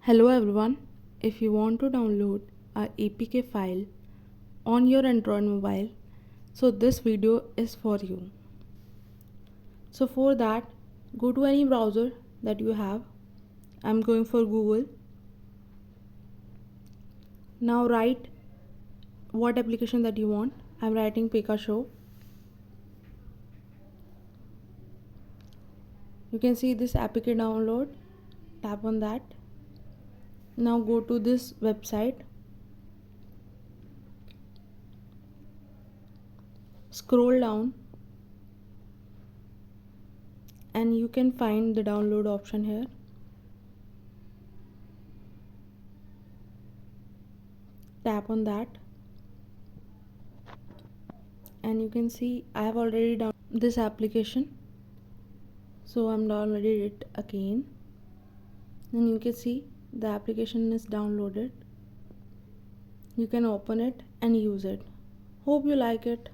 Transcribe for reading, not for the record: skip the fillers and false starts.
Hello everyone. If you want to download a APK file on your Android mobile, so this video is for you. So for that, go to any browser that you have. I'm going for Google. Now write what application that you want. I'm writing APK show. You can see this APK download. Tap on that. Now go to this website. Scroll down and you can find the download option here. Tap on that and you can see I have already downloaded this application, so I'm downloaded it again, and you can see the application is downloaded. You can open it and use it. Hope you like it.